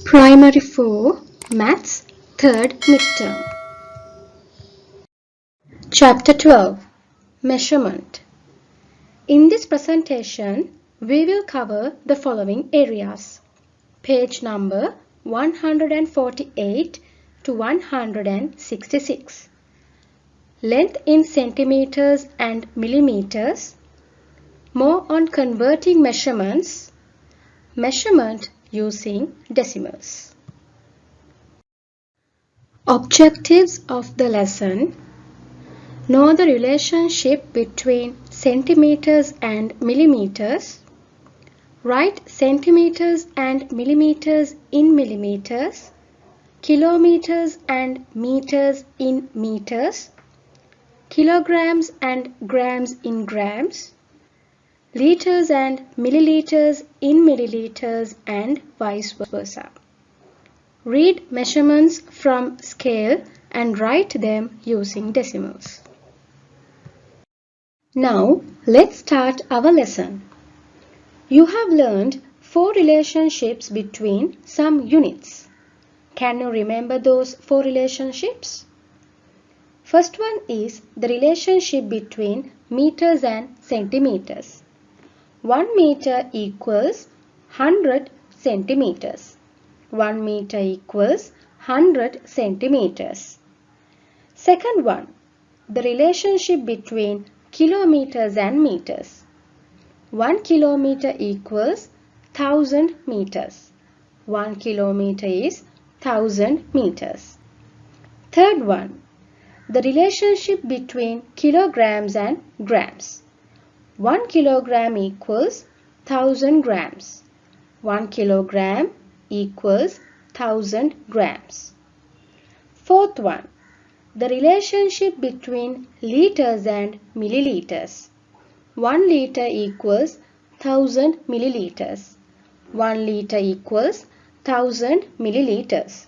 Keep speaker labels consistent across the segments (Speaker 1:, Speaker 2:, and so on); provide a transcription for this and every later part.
Speaker 1: Primary 4 Maths 3rd Midterm. Chapter 12 Measurement. In this presentation, we will cover the following areas. Page number 148 to 166. Length in centimeters and millimeters. More on converting measurements. Measurement using decimals. Objectives of the lesson. Know the relationship between centimeters and millimeters. Write centimeters and millimeters in millimeters. Kilometers and meters in meters. Kilograms and grams in grams. Liters and milliliters in milliliters and vice versa. Read measurements from scale and write them using decimals. Now, let's start our lesson. You have learned 4 relationships between some units. Can you remember those 4 relationships? First one is the relationship between meters and centimeters. 1 meter equals 100 centimeters. 1 meter equals 100 centimeters. Second one, the relationship between kilometers and meters. 1 kilometer equals 1000 meters. 1 kilometer is 1000 meters. Third one, the relationship between kilograms and grams. 1 kilogram equals 1000 grams. 1 kilogram equals 1000 grams. Fourth one, the relationship between liters and milliliters. 1 liter equals 1000 milliliters. 1 liter equals 1000 milliliters.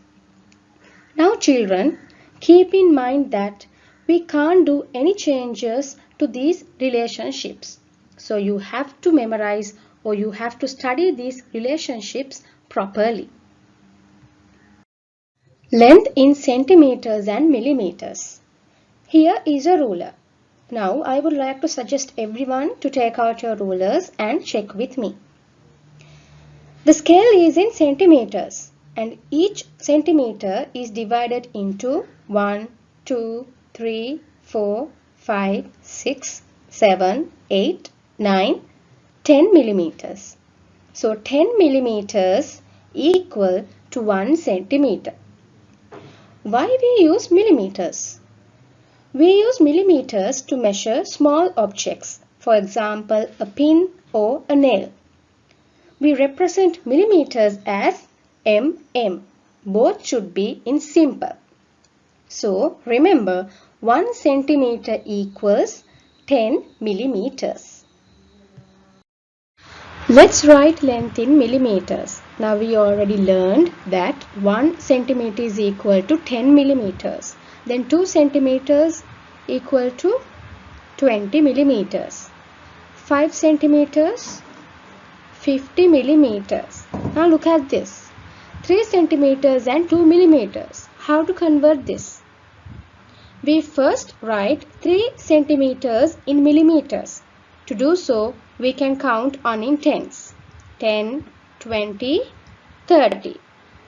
Speaker 1: Now children, keep in mind that we can't do any changes to these relationships. So you have to memorize or you have to study these relationships properly. Length in centimeters and millimeters. Here is a ruler. Now I would like to suggest everyone to take out your rulers and check with me. The scale is in centimeters and each centimeter is divided into 1, 2, 3, 4, 5, 6, 7, 8, 9, 10 millimeters. So 10 millimeters equal to 1 centimeter. Why we use millimeters? We use millimeters to measure small objects, for example a pin or a nail. We represent millimeters as mm. Both should be in simple. So remember 1 centimeter equals 10 millimeters. Let's write length in millimeters. Now we already learned that 1 centimeter is equal to 10 millimeters. Then 2 centimeters equal to 20 millimeters. 5 centimeters, 50 millimeters. Now look at this. 3 centimeters and 2 millimeters. How to convert this? We first write 3 centimeters in millimeters. To do so, we can count on in tens. 10, 20, 30.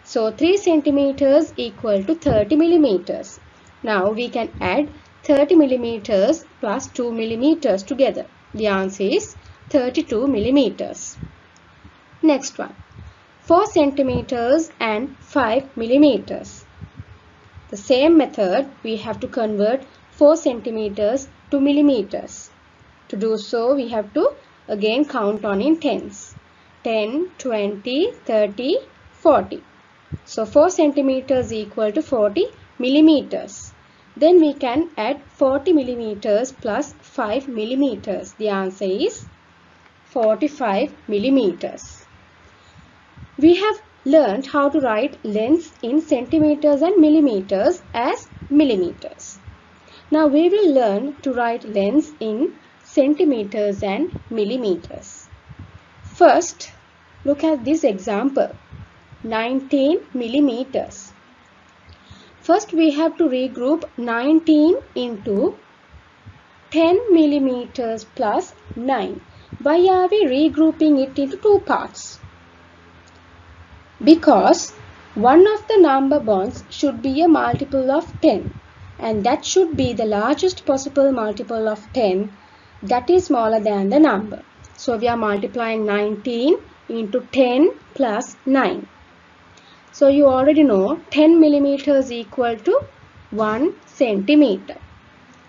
Speaker 1: So 3 centimeters equal to 30 millimeters. Now we can add 30 millimeters plus 2 millimeters together. The answer is 32 millimeters. Next one. 4 centimeters and 5 millimeters. The same method we have to convert 4 centimeters to millimeters. To do so, we have to again count on in tens. 10, 20, 30, 40. So 4 centimeters equal to 40 millimeters. Then we can add 40 millimeters plus 5 millimeters. The answer is 45 millimeters. We have learned how to write lengths in centimeters and millimeters as millimeters. Now we will learn to write lengths in centimeters and millimeters. First, look at this example. 19 millimeters. First we have to regroup 19 into 10 millimeters plus 9. Why are we regrouping it into two parts? Because one of the number bonds should be a multiple of 10, and that should be the largest possible multiple of 10 that is smaller than the number. So we are multiplying 19 into 10 plus 9. So you already know 10 millimeters equal to 1 centimeter.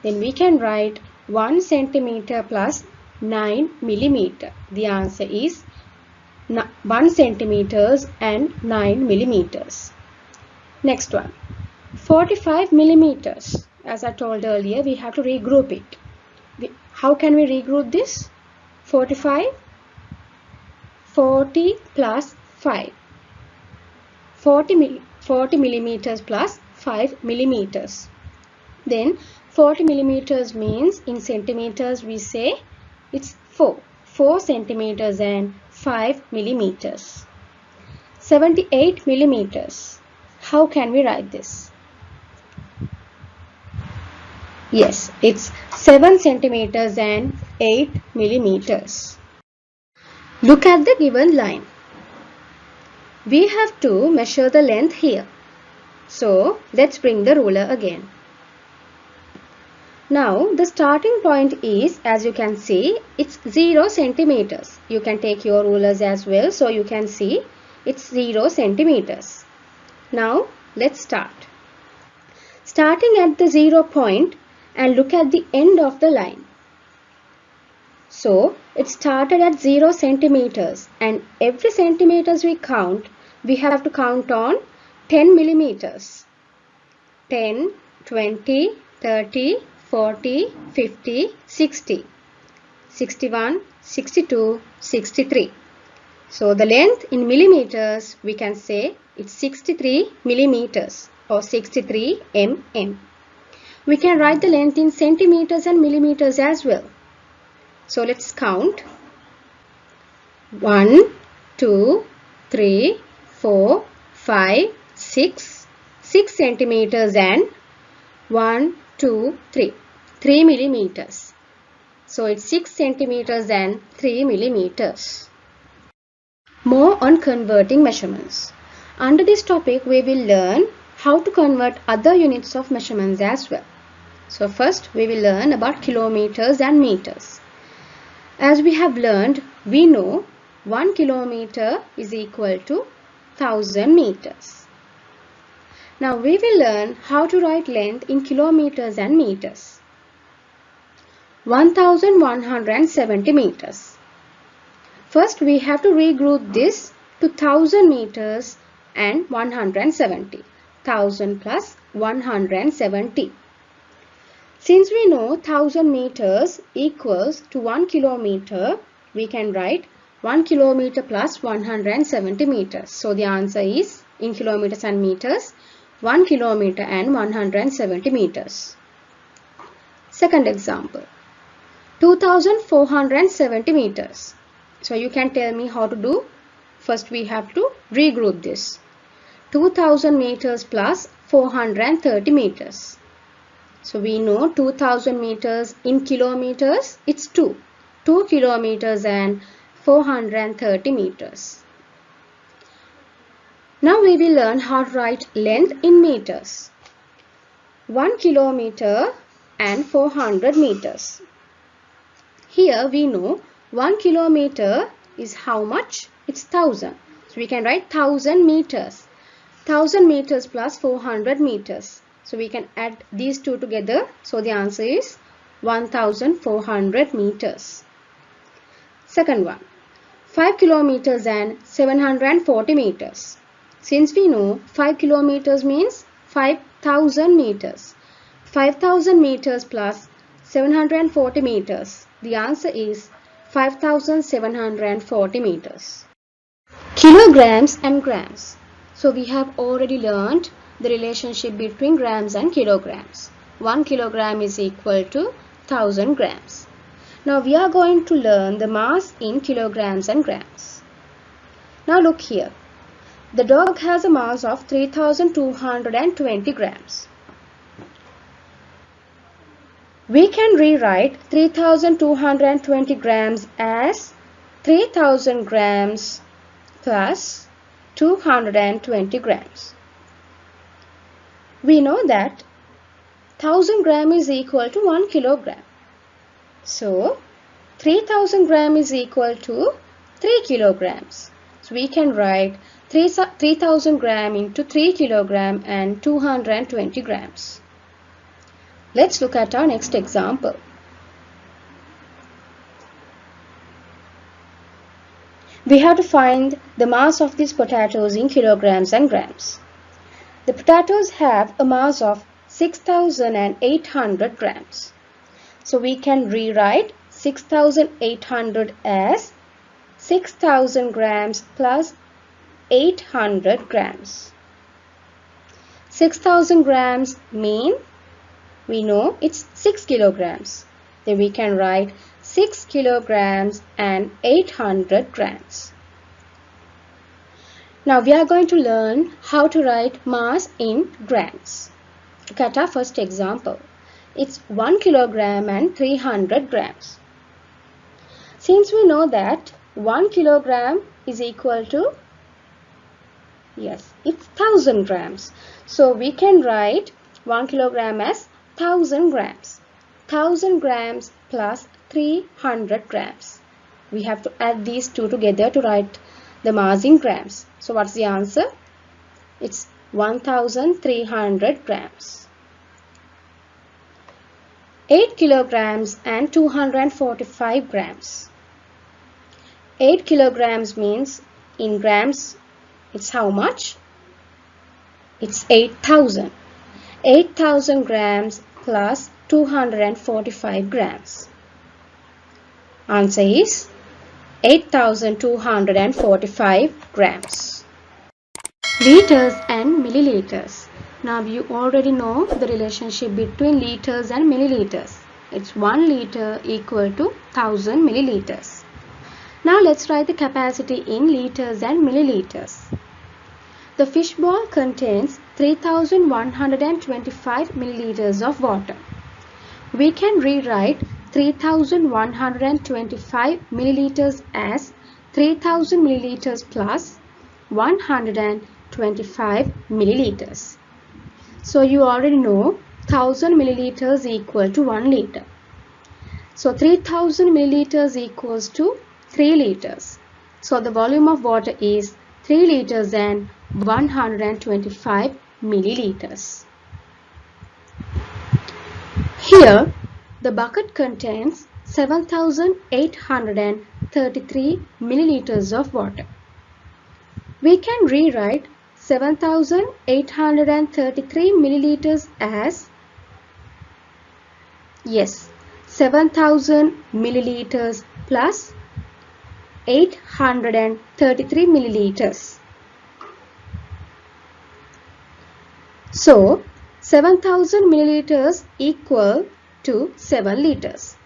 Speaker 1: Then we can write 1 centimeter plus 9 millimeter. The answer is 1 centimeters and 9 millimeters. Next one, 45 millimeters. As I told earlier, we have to regroup it. How can we regroup this? 45, 40 plus 5. 40 millimeters plus 5 millimeters. Then 40 millimeters means in centimeters we say it's 4 centimeters and 5 millimeters. 78 millimeters. How can we write this? Yes, it's 7 centimeters and 8 millimeters. Look at the given line. We have to measure the length here. So let's bring the ruler again. Now the starting point is, as you can see, it's 0 centimeters. You can take your rulers as well, so you can see it's 0 centimeters. Now let's start. Starting at the 0 point and look at the end of the line. So it started at 0 centimeters, and every centimeters we count, we have to count on 10 millimeters. 10, 20, 30, 40, 50, 60, 61, 62, 63. So the length in millimeters, we can say it's 63 millimeters or 63 mm. We can write the length in centimeters and millimeters as well. So let's count. 1, 2, 3, 4, 5, 6 centimeters and 1, 2, 3. 3 millimeters. So it's 6 centimeters and 3 millimeters. More on converting measurements. Under this topic, we will learn how to convert other units of measurements as well. So first, we will learn about kilometers and meters. As we have learned, we know 1 kilometer is equal to 1000 meters. Now we will learn how to write length in kilometers and meters. 1170 meters. First we have to regroup this to 1000 meters and 170. 1000 plus 170. Since we know 1000 meters equals to 1 kilometer, we can write 1 kilometer plus 170 meters. So the answer is, in kilometers and meters, 1 kilometer and 170 meters. Second example, 2470 meters. So you can tell me how to do. First we have to regroup this. 2000 meters plus 430 meters. So we know 2000 meters in kilometers, it's 2 kilometers and 430 meters. Now we will learn how to write length in meters. 1 kilometer and 400 meters. Here we know 1 kilometer is how much? It's 1000. So we can write 1000 meters. 1000 meters plus 400 meters. So we can add these two together. So the answer is 1400 meters. Second one, 5 kilometers and 740 meters. Since we know 5 kilometers means 5000 meters. 5000 meters plus 740 meters. The answer is 5740 meters. Kilograms and grams. So we have already learned the relationship between grams and kilograms. 1 kilogram is equal to 1000 grams. Now we are going to learn the mass in kilograms and grams. Now look here. The dog has a mass of 3220 grams. We can rewrite 3220 grams as 3000 grams plus 220 grams. We know that 1000 gram is equal to 1 kilogram. So 3000 gram is equal to 3 kilograms. So we can write 3000 gram into 3 kilogram and 220 grams. Let's look at our next example. We have to find the mass of these potatoes in kilograms and grams. The potatoes have a mass of 6800 grams. So we can rewrite 6800 as 6000 grams plus 800 grams. 6000 grams mean we know it's 6 kilograms. Then we can write 6 kilograms and 800 grams. Now we are going to learn how to write mass in grams. Look at our first example. It's 1 kilogram and 300 grams. Since we know that 1 kilogram is equal to, yes, it's 1000 grams. So we can write 1 kilogram as 1000 grams. 1000 grams plus 300 grams. We have to add these two together to write the mass in grams. So what's the answer? It's 1300 grams. 8 kilograms and 245 grams. 8 kilograms means in grams it's how much? It's 8000. 8000 grams plus 245 grams. Answer is 8245 grams. Liters and milliliters. Now you already know the relationship between liters and milliliters. It's 1 liter equal to 1000 milliliters. Now let's write the capacity in liters and milliliters. The fishbowl contains 3125 milliliters of water. We can rewrite 3125 milliliters as 3000 milliliters plus 125 milliliters. So you already know 1000 milliliters equal to 1 liter. So 3000 milliliters equals to 3 liters. So the volume of water is 3 liters and 125 milliliters. Here the bucket contains 7833 milliliters of water. We can rewrite 7833 milliliters as, yes, 7000 milliliters plus 833 milliliters. So 7000 milliliters equal to 7 liters.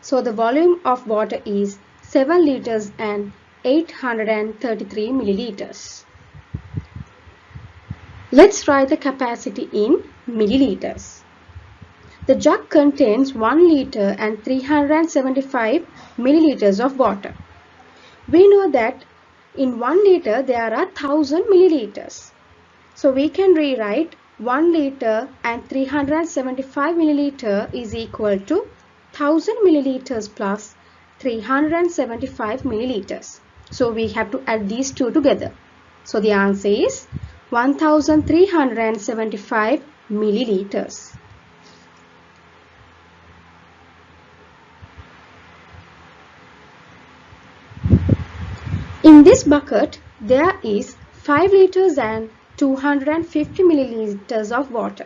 Speaker 1: So the volume of water is 7 liters and 833 milliliters. Let's write the capacity in milliliters. The jug contains 1 liter and 375 milliliters of water. We know that in 1 liter there are 1000 milliliters. So we can rewrite 1 liter and 375 milliliter is equal to 1000 milliliters plus 375 milliliters. So we have to add these two together. So the answer is 1375 milliliters. In this bucket there is 5 liters and 250 milliliters of water.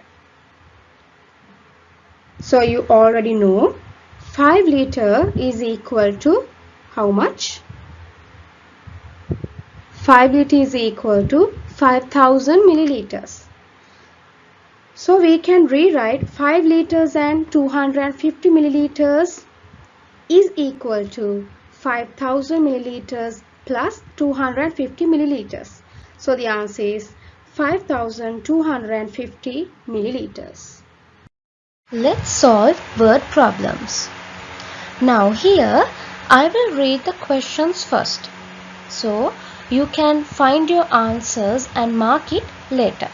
Speaker 1: So you already know 5 liter is equal to how much? 5 liter is equal to 5000 milliliters. So we can rewrite 5 liters and 250 milliliters is equal to 5000 milliliters plus 250 milliliters. So the answer is 5250 milliliters. Let's solve word problems. Now here I will read the questions first. So you can find your answers and mark it later.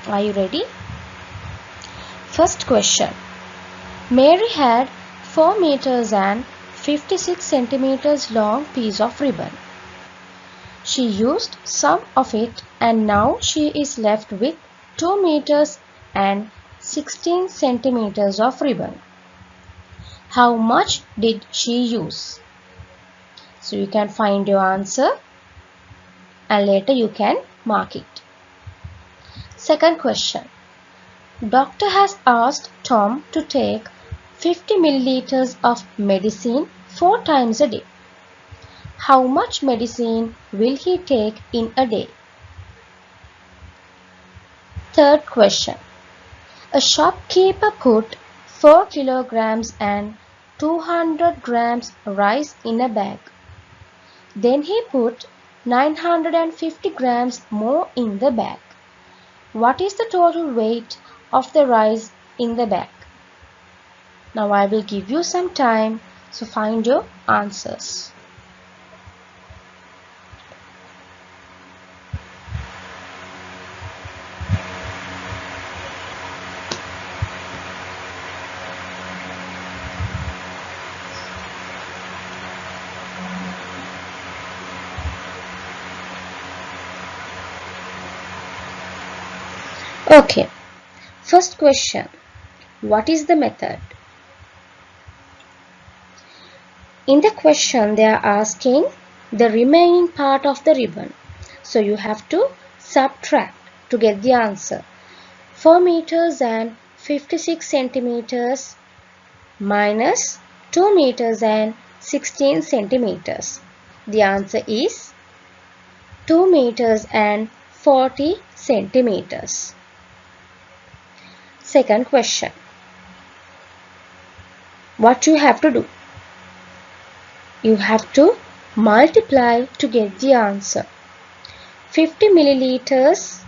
Speaker 1: Are you ready? First question. Mary had 4 meters and 56 centimeters long piece of ribbon. She used some of it and now she is left with 2 meters and 16 centimeters of ribbon. How much did she use? So you can find your answer and later you can mark it. Second question. Doctor has asked Tom to take 50 milliliters of medicine 4 times a day. How much medicine will he take in a day? Third question. A shopkeeper put 4 kilograms and 200 grams rice in a bag. Then he put 950 grams more in the bag. What is the total weight of the rice in the bag? Now I will give you some time, so find your answers. Okay, first question. What is the method? In the question they are asking the remaining part of the ribbon. So you have to subtract to get the answer. 4 meters and 56 centimeters minus 2 meters and 16 centimeters. The answer is 2 meters and 40 centimeters. Second question. What you have to do? You have to multiply to get the answer. 50 milliliters,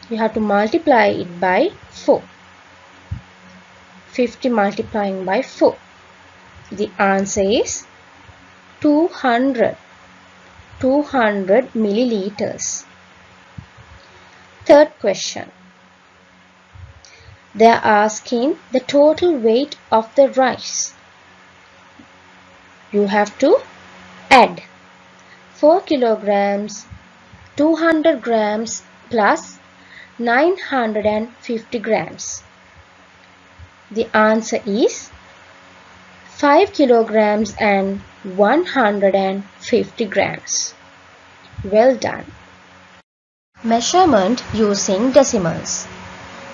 Speaker 1: you have to multiply it by 4. 50 multiplying by 4. The answer is 200. 200 milliliters. Third question. They are asking the total weight of the rice. You have to add 4 kilograms, 200 grams plus 950 grams. The answer is 5 kilograms and 150 grams. Well done. Measurement using decimals.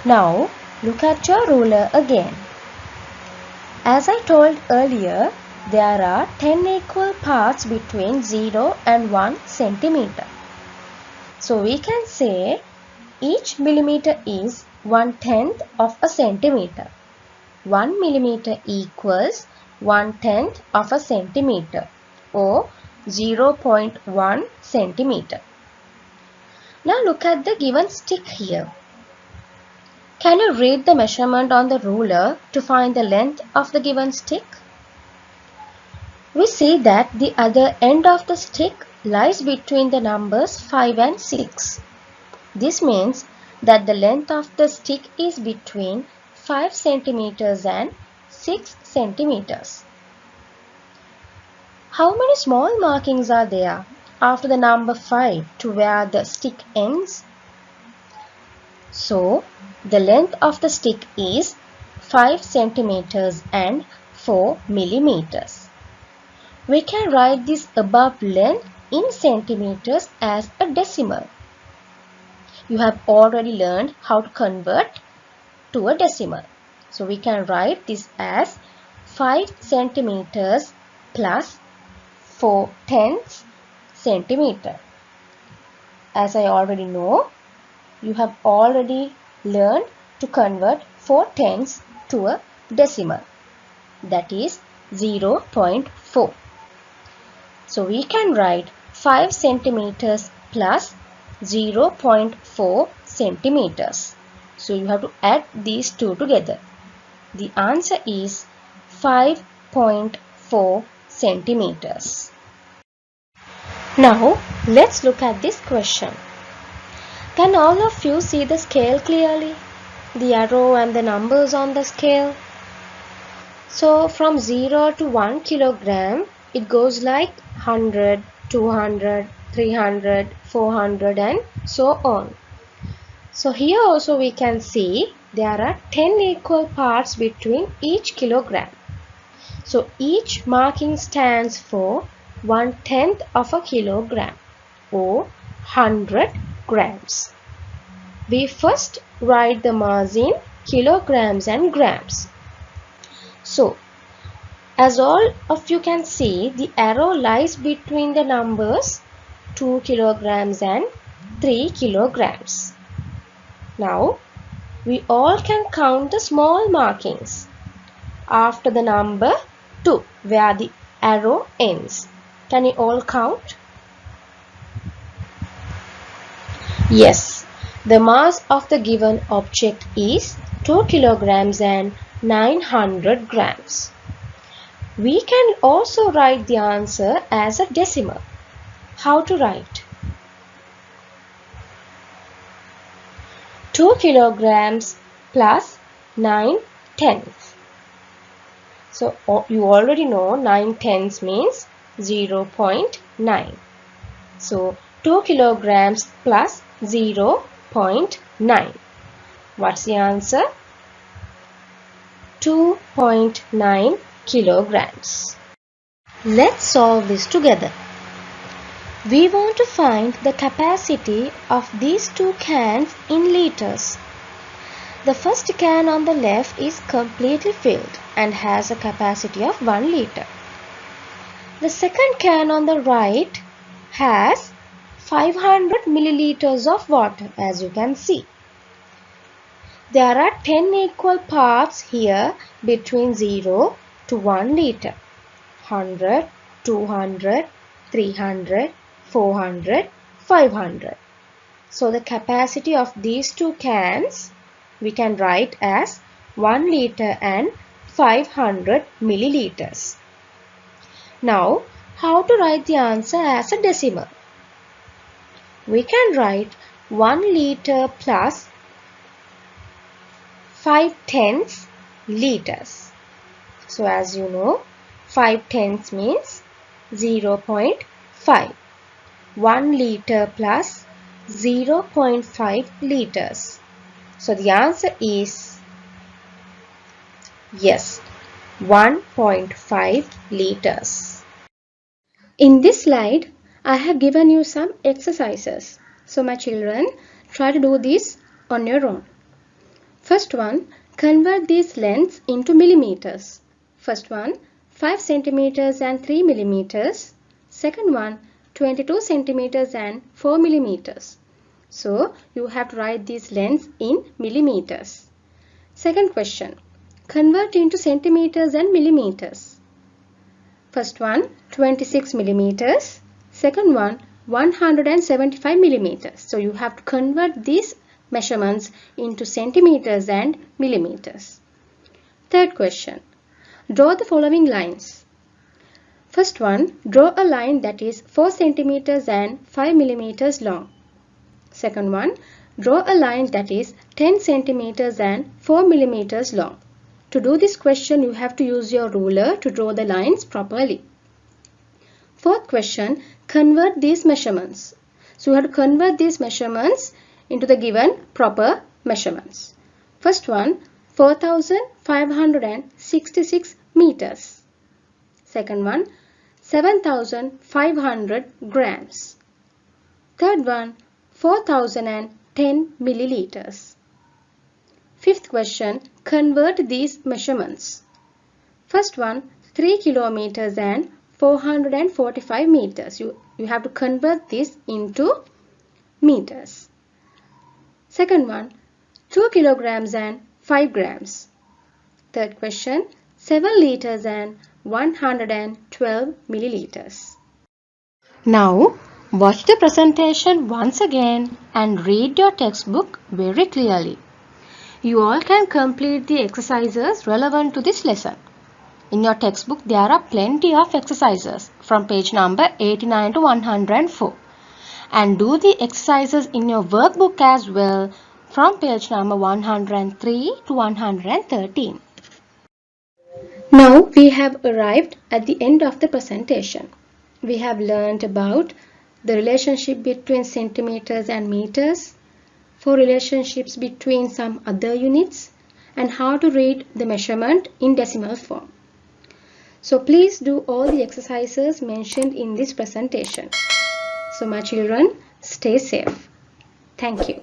Speaker 1: Now look at your ruler again. As I told earlier, there are 10 equal parts between 0 and 1 centimeter. So we can say each millimeter is 1/10 of a centimeter. 1 millimeter equals 1/10 of a centimeter or 0.1 centimeter. Now look at the given stick here. Can you read the measurement on the ruler to find the length of the given stick? We see that the other end of the stick lies between the numbers 5 and 6. This means that the length of the stick is between 5 centimeters and 6 centimeters. How many small markings are there after the number 5 to where the stick ends? So, the length of the stick is 5 centimeters and 4 millimeters. We can write this above length in centimeters as a decimal. You have already learned how to convert to a decimal. So we can write this as 5 centimeters plus 4/10 centimeter. As I already know, you have already learned to convert 4/10 to a decimal. That is 0.4. So we can write 5 centimeters plus 0.4 centimeters. So you have to add these two together. The answer is 5.4 centimeters. Now let's look at this question. Can all of you see the scale clearly? The arrow and the numbers on the scale? So from 0 to 1 kilogram, it goes like 100, 200, 300, 400 and so on. So here also we can see there are 10 equal parts between each kilogram. So each marking stands for 1/10 of a kilogram or 100 grams. We first write the mass in kilograms and grams. So as all of you can see, the arrow lies between the numbers 2 kilograms and 3 kilograms. Now we all can count the small markings after the number 2 where the arrow ends. Can you all count? Yes, the mass of the given object is 2 kilograms and 900 grams. We can also write the answer as a decimal. How to write? 2 kilograms plus 9/10. So you already know 9/10 means 0.9. So 2 kilograms plus 0.9. What's the answer? 2.9 kilograms. Let's solve this together. We want to find the capacity of these two cans in liters. The first can on the left is completely filled and has a capacity of 1 liter. The second can on the right has 500 milliliters of water, as you can see. There are 10 equal parts here between 0 to 1 liter. 100, 200, 300, 400, 500. So the capacity of these two cans we can write as 1 liter and 500 milliliters. Now, how to write the answer as a decimal? We can write 1 liter plus 5/10 liters. So as you know, 5/10 means 0.5. 1 liter plus 0.5 liters. So the answer is yes, 1.5 liters. In this slide, I have given you some exercises. So my children, try to do this on your own. First one, convert these lengths into millimeters. First one, 5 centimeters and 3 millimeters. Second one, 22 centimeters and 4 millimeters. So you have to write these lengths in millimeters. Second question, convert into centimeters and millimeters. First one, 26 millimeters. Second one, 175 millimeters. So you have to convert these measurements into centimeters and millimeters. Third question, draw the following lines. First one, draw a line that is 4 centimeters and 5 millimeters long. Second one, draw a line that is 10 centimeters and 4 millimeters long. To do this question, you have to use your ruler to draw the lines properly. Fourth question, convert these measurements. So you have to convert these measurements into the given proper measurements. First one, 4,566 meters. Second one, 7,500 grams. Third one, 4,010 milliliters. Fifth question, convert these measurements. First one, 3 kilometers and 445 meters. You have to convert this into meters. Second one, 2 kilograms and 5 grams. Third question, 7 liters and 112 milliliters. Now, Watch the presentation once again and read your textbook very clearly. You all can complete the exercises relevant to this lesson. In your textbook, there are plenty of exercises from page number 89 to 104. And do the exercises in your workbook as well from page number 103 to 113. Now we have arrived at the end of the presentation. We have learned about the relationship between centimeters and meters, 4 relationships between some other units, and how to read the measurement in decimal form. So please do all the exercises mentioned in this presentation. So my children, stay safe. Thank you.